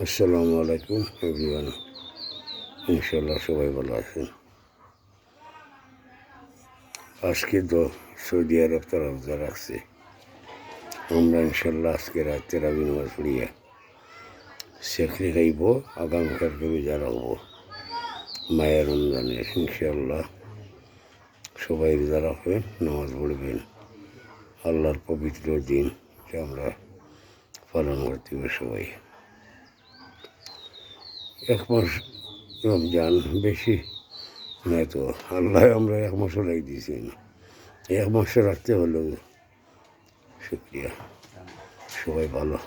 আসসালামু আলাইকুম এভরিওয়ান। ইনশাল্লাহ সবাই ভালো আছেন। আজকে তো সৌদি আরব তারা রোজা রাখছে। আমরা ইনশাল্লাহ আজকে রাতে রাবি নামাজ পড়িয়া সেখরি খাইব, আগামীকালকে রোজা রাখবো মায়ের রমজানের। ইনশাল্লাহ সবাই রোজা রাখবেন, নামাজ পড়বেন। আল্লাহর পবিত্র দিন যে আমরা পালন করতে হবে সবাই। এক মাস রমজান বেশি নয় তো, আল্লাহ আমরা এক মাসও রাখ দিয়েছেন। এক মাসে রাখতে হলেও শুক্রিয়া। সবাই ভালো।